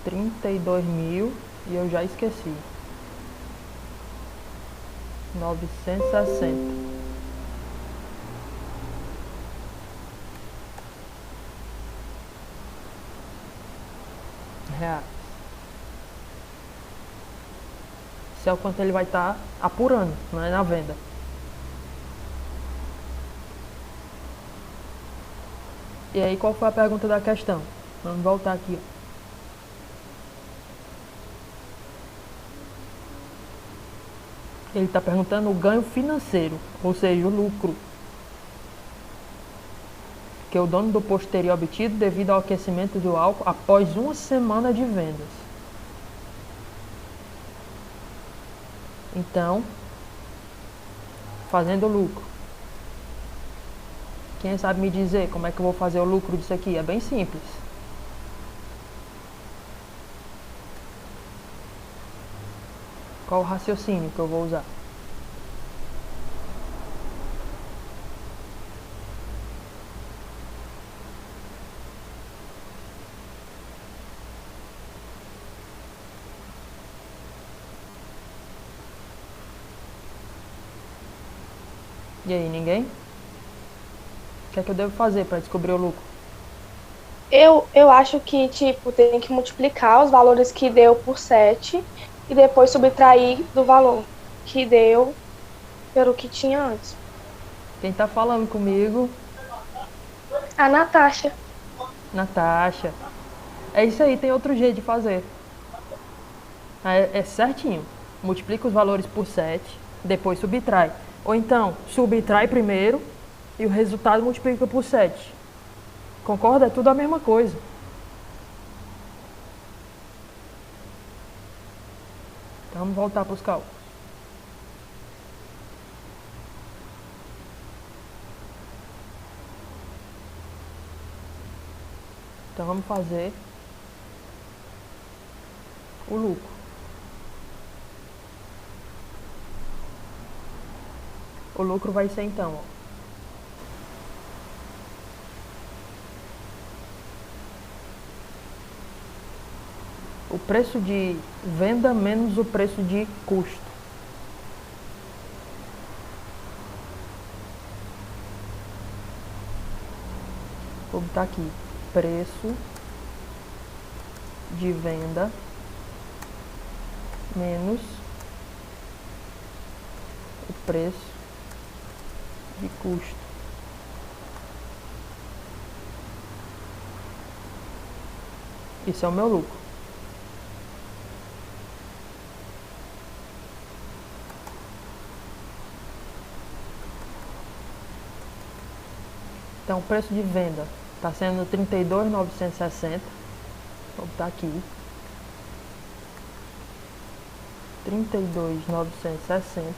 R$ 32.000 e eu já esqueci. 960 reais. Isso é o quanto ele vai estar apurando, não é na venda. E aí, qual foi a pergunta da questão? Vamos voltar aqui, ó. Ele está perguntando o ganho financeiro, ou seja, o lucro que o dono do posto teria obtido devido ao aquecimento do álcool após uma semana de vendas. Então, fazendo lucro. Quem sabe me dizer como é que eu vou fazer o lucro disso aqui? É bem simples. Qual o raciocínio que eu vou usar? E aí, ninguém? O que é que eu devo fazer para descobrir o lucro? Eu acho que, tipo, tem que multiplicar os valores que deu por 7 e depois subtrair do valor que deu pelo que tinha antes. Quem tá falando comigo? A Natasha. Natasha. É isso aí, tem outro jeito de fazer. É certinho. Multiplica os valores por 7, depois subtrai. Ou então, subtrai primeiro e o resultado multiplica por 7. Concorda? É tudo a mesma coisa. Então vamos voltar para os cálculos. Então vamos fazer o lucro. O lucro vai ser então, ó, o preço de venda menos o preço de custo. Vou botar aqui, preço de venda menos o preço de custo. Isso é o meu lucro. Então, o preço de venda está sendo 32.960. Vou botar aqui. 32.960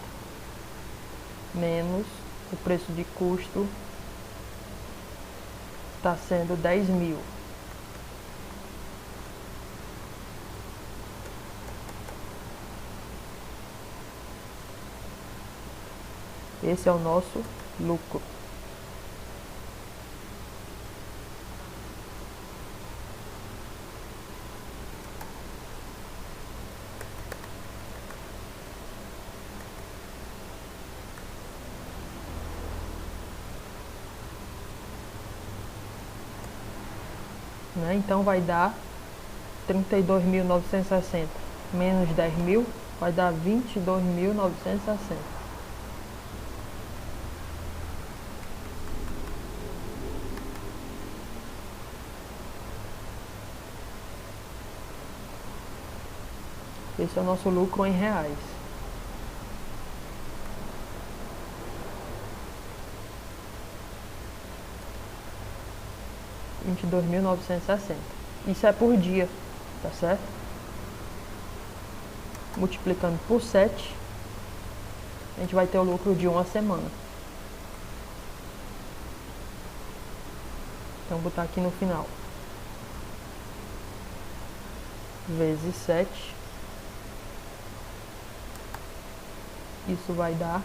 menos o preço de custo está sendo 10.000. Esse é o nosso lucro. né? Então vai dar 32.960 menos 10.000 vai dar 22.960. Esse é o nosso lucro em reais. R$ 22.960. Isso é por dia, tá certo? Multiplicando por 7, a gente vai ter o lucro de uma semana. Então vou botar aqui no final. Vezes 7. Isso vai dar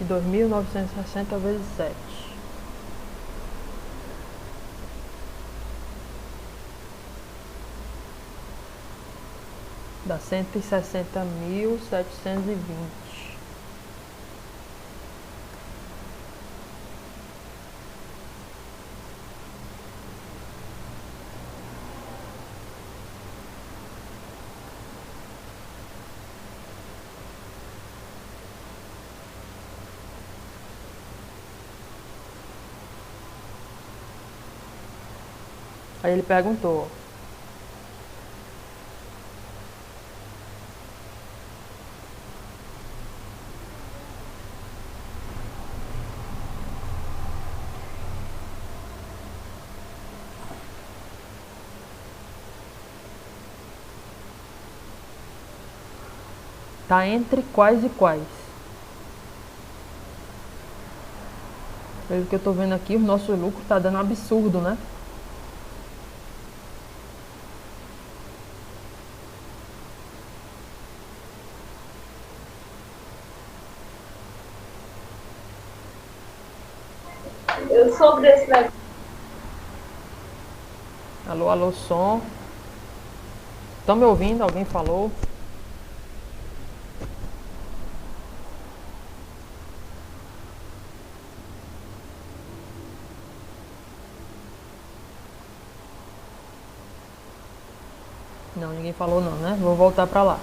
22.960 vezes 7. Dá 160.720. Aí ele perguntou: tá entre quais e quais? Pelo que eu tô vendo aqui, o nosso lucro tá dando absurdo, né? Eu soube desse negócio. Alô, alô, som. Estão me ouvindo? Alguém falou? Não, ninguém falou não, né? Vou voltar pra lá.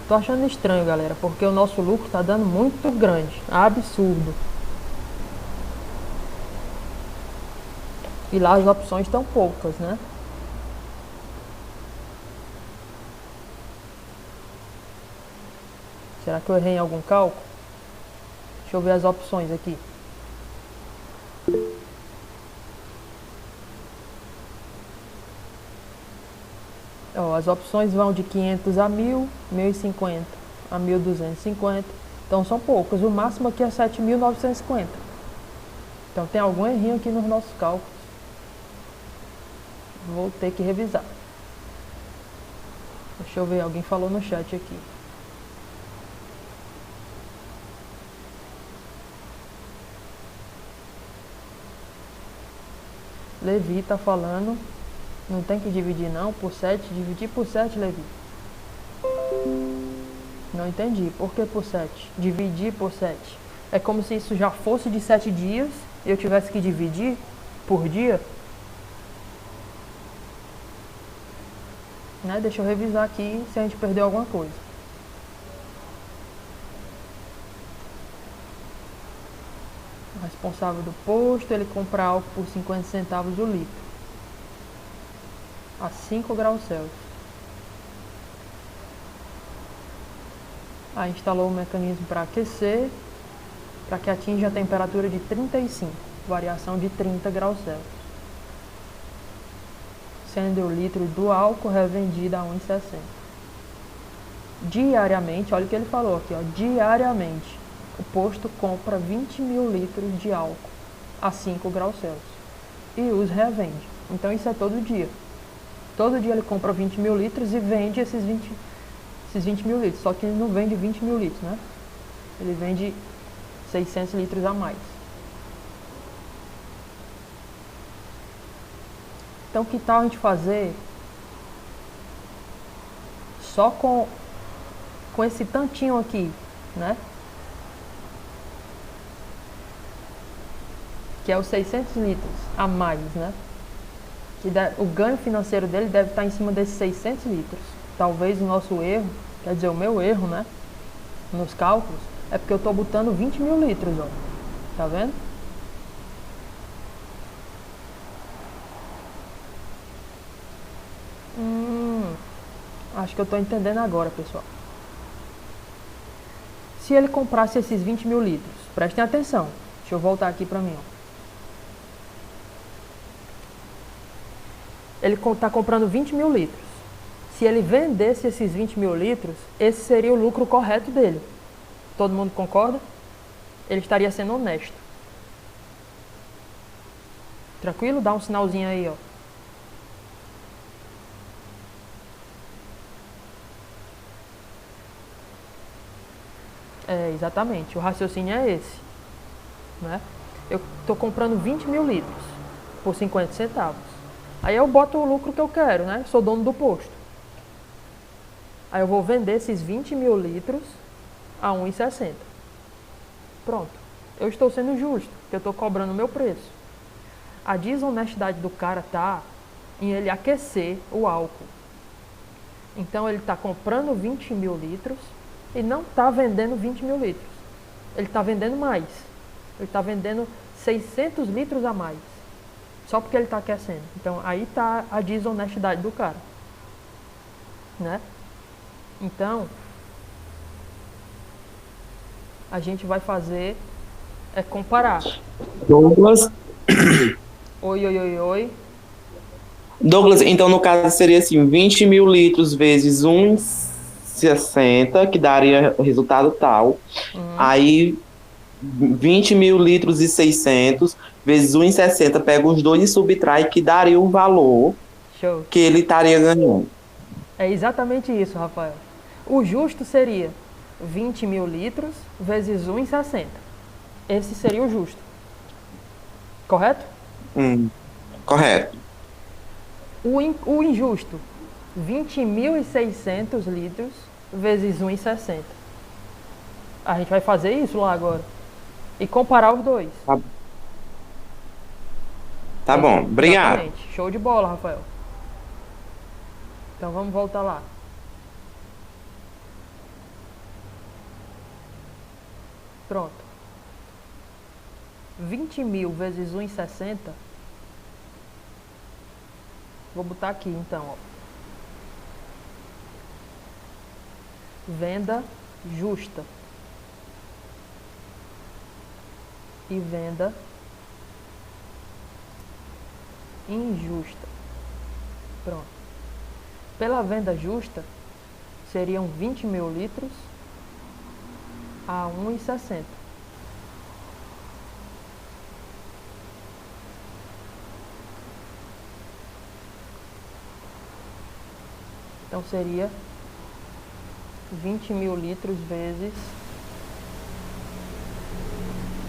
Tô achando estranho, galera, porque o nosso lucro tá dando muito grande. Absurdo. E lá as opções estão poucas, né? Será que eu errei em algum cálculo? Deixa eu ver as opções aqui. Ó, as opções vão de 500 a 1.000, 1.050 a 1.250. Então são poucas. O máximo aqui é 7.950. Então tem algum errinho aqui nos nossos cálculos. Vou ter que revisar. Deixa eu ver, alguém falou no chat aqui. Levi tá falando. Não tem que dividir não por 7. Dividir por 7, Levi. Não entendi. Por que por 7? Dividir por 7. É como se isso já fosse de 7 dias e eu tivesse que dividir por dia. Né? Deixa eu revisar aqui se a gente perdeu alguma coisa. O responsável do posto, ele compra álcool por 50 centavos o litro. A 5 graus Celsius. Aí instalou o mecanismo para aquecer, para que atinja a temperatura de 35, variação de 30 graus Celsius. Sendo o litro do álcool revendido a 1,60. Diariamente, olha o que ele falou aqui, ó, diariamente, o posto compra 20.000 litros de álcool a 5 graus Celsius e os revende. Então isso é todo dia. Todo dia ele compra 20.000 litros e vende esses 20.000 litros. Só que ele não vende 20.000 litros, né? Ele vende 600 litros a mais. Então, que tal a gente fazer só com esse tantinho aqui, né? Que é os 600 litros a mais, né? O ganho financeiro dele deve estar em cima desses 600 litros. Talvez o nosso erro, quer dizer, o meu erro, né? Nos cálculos, é porque eu estou botando 20 mil litros, ó. Tá vendo? Acho que eu estou entendendo agora, pessoal. Se ele comprasse esses 20 mil litros, prestem atenção. Deixa eu voltar aqui para mim, ó. Ele está comprando 20 mil litros. Se ele vendesse esses 20 mil litros, esse seria o lucro correto dele. Todo mundo concorda? Ele estaria sendo honesto. Tranquilo? Dá um sinalzinho aí, ó. É, exatamente. O raciocínio é esse, né? Eu estou comprando 20 mil litros por 50 centavos. Aí eu boto o lucro que eu quero, né? Sou dono do posto. Aí eu vou vender esses 20 mil litros a 1,60. Pronto. Eu estou sendo justo, porque eu estou cobrando o meu preço. A desonestidade do cara tá em ele aquecer o álcool. Então ele está comprando 20 mil litros e não está vendendo 20 mil litros. Ele está vendendo mais. Ele está vendendo 600 litros a mais. Só porque ele está aquecendo. Então, aí está a desonestidade do cara. Né? Então, a gente vai fazer é comparar. Douglas. Oi. Douglas, então no caso seria assim, 20 mil litros vezes 1,60, que daria resultado tal. Aí 20 mil litros e 600 vezes 1,60, pega os dois e subtrai, que daria o valor Show. que ele estaria ganhando. É exatamente isso, Rafael. O justo seria 20 mil litros vezes 1,60. Esse seria o justo. Correto? Correto. O injusto, 20.600 litros vezes 1,60. A gente vai fazer isso lá agora. E comparar os dois. Tá bom, obrigado. Exatamente. Show de bola, Rafael. Então vamos voltar lá. Pronto. 20 mil vezes 1,60. Vou botar aqui então, ó. Venda justa. E venda injusta. Pronto. Pela venda justa, seriam 20 mil litros a 1,60. Então seria 20 mil litros vezes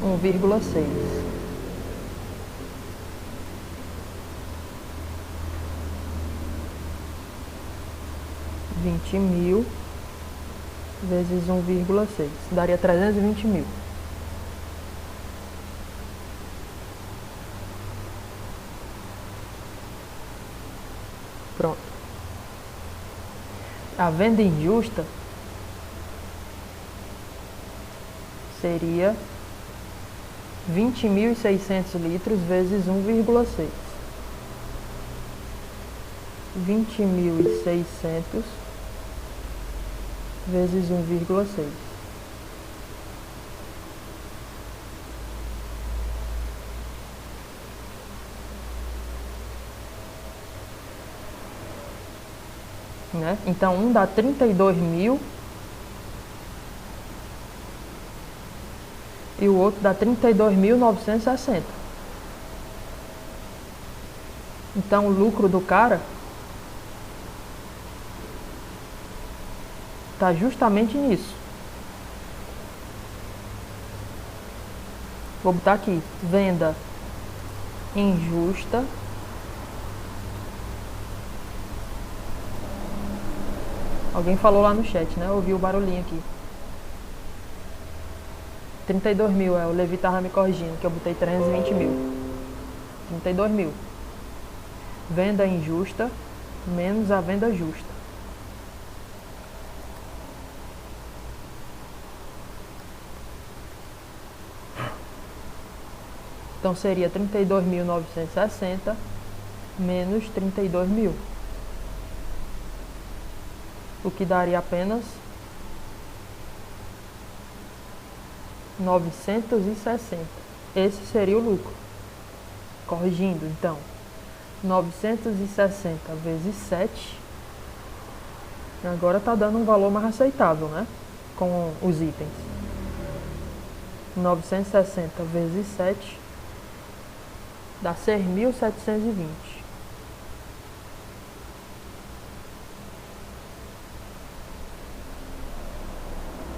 1,6. mil vezes 1,6 daria 320 mil. Pronto. A venda injusta seria 20.600 litros vezes 1,6. 20.600 vezes 1,6. Né? Então, um dá 32 mil e o outro dá 32.960. Então, o lucro do cara está justamente nisso. Vou botar aqui, venda injusta Alguém falou lá no chat, né? Eu ouvi o barulhinho aqui. 32 mil, o Levi tava me corrigindo, que eu botei 320 mil. 32 mil. Venda injusta menos a venda justa. Então seria 32.960 menos 32 mil. O que daria apenas 960. Esse seria o lucro. Corrigindo, então, 960 vezes 7. Agora está dando um valor mais aceitável, né? Com os itens. 960 vezes 7 dá 6.720.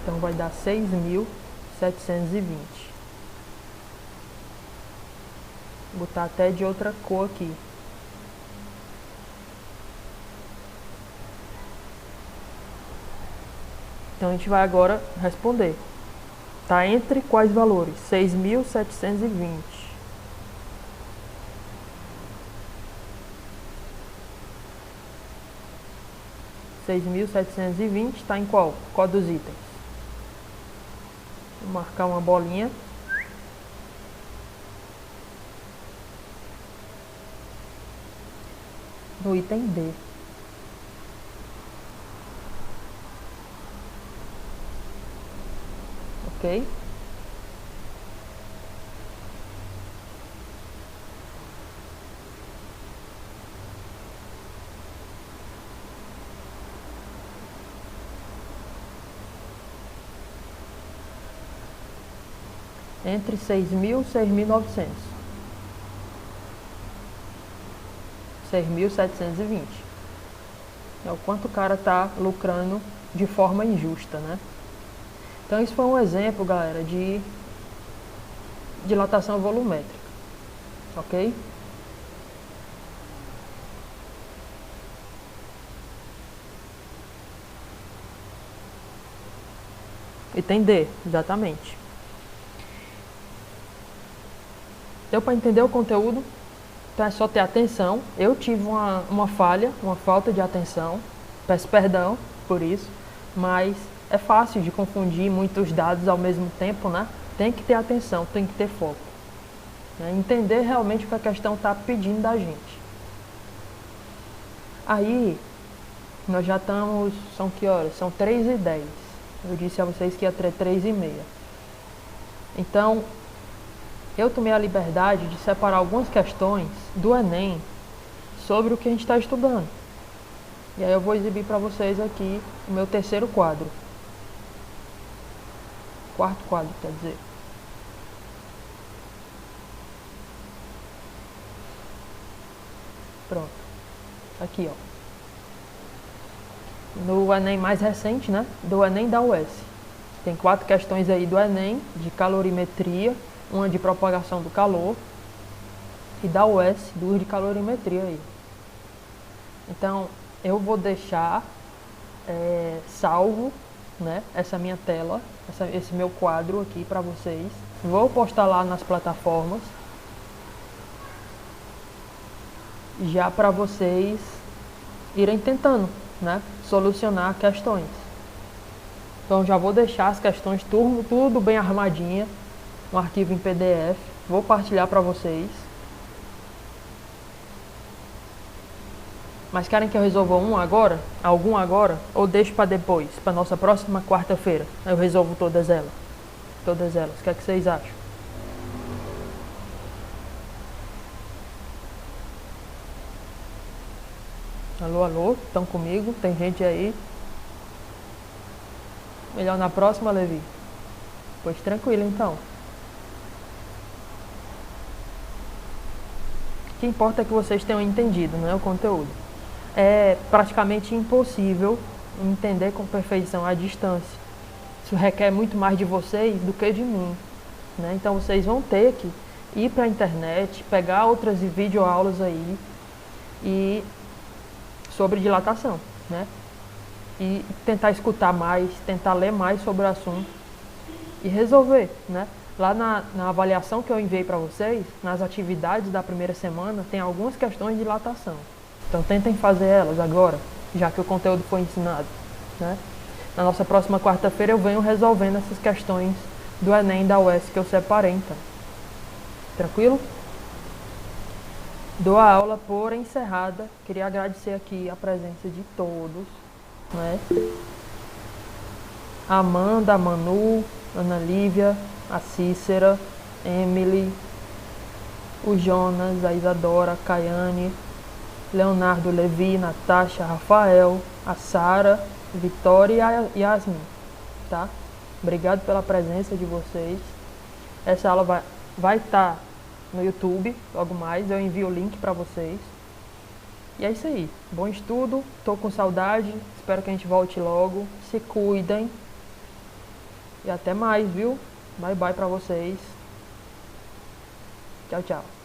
Então vai dar 6.720. Vou botar até de outra cor aqui. Então a gente vai agora responder. Tá entre quais valores? 6.720. 6.720 está em qual? Qual dos itens? Vou marcar uma bolinha. No item D. Ok? Entre 6.000 e 6.900. 6.720. É o quanto o cara tá lucrando de forma injusta, né? Então isso foi um exemplo, galera, de dilatação volumétrica. Ok? Item D, exatamente. Deu para entender o conteúdo? Então é só ter atenção. Eu tive uma falha, uma falta de atenção. Peço perdão por isso. Mas é fácil de confundir muitos dados ao mesmo tempo, né? Tem que ter atenção, tem que ter foco. Entender realmente o que a questão está pedindo da gente. Aí, nós já estamos... São que horas? São 3h10. Eu disse a vocês que ia ter 3h30. Então... eu tomei a liberdade de separar algumas questões do Enem sobre o que a gente está estudando. E aí eu vou exibir para vocês aqui o meu terceiro quadro. Quarto quadro, quer dizer. Pronto. Aqui, ó. No Enem mais recente, né? Do Enem da UES. Tem 4 questões aí do Enem, de calorimetria, uma de propagação do calor e da UES, 2 de calorimetria aí. Então, eu vou deixar salvo, né, essa minha tela, esse meu quadro aqui para vocês. Vou postar lá nas plataformas, já para vocês irem tentando, né, solucionar questões. Então, já vou deixar as questões tudo bem armadinha, um arquivo em PDF, vou partilhar para vocês. Mas querem que eu resolva algum agora, ou deixo para depois, para nossa próxima quarta-feira? Eu resolvo todas elas. O que é que vocês acham? Alô, alô, estão comigo? Tem gente aí? Melhor na próxima, Levi? Pois tranquilo, então. O que importa é que vocês tenham entendido, né, o conteúdo. É praticamente impossível entender com perfeição a distância. Isso requer muito mais de vocês do que de mim, né? Então vocês vão ter que ir para a internet, pegar outras videoaulas aí e sobre dilatação, né? e tentar escutar mais, tentar ler mais sobre o assunto e resolver, né? Lá na avaliação que eu enviei para vocês, nas atividades da primeira semana, tem algumas questões de dilatação. Então tentem fazer elas agora, já que o conteúdo foi ensinado, né? Na nossa próxima quarta-feira eu venho resolvendo essas questões do Enem da UES que eu separei, então. Tranquilo? Dou a aula por encerrada. Queria agradecer aqui a presença de todos, né? A Amanda, a Manu, Ana Lívia, a Cícera, Emily, o Jonas, a Isadora, a Caiane, Leonardo, Levi, Natasha, Rafael, a Sara, Vitória e a Yasmin, tá? Obrigado pela presença de vocês. Essa aula vai estar no YouTube, logo mais, eu envio o link para vocês. E é isso aí, bom estudo, tô com saudade, espero que a gente volte logo, se cuidem. E até mais, viu? Bye bye pra vocês. Tchau, tchau.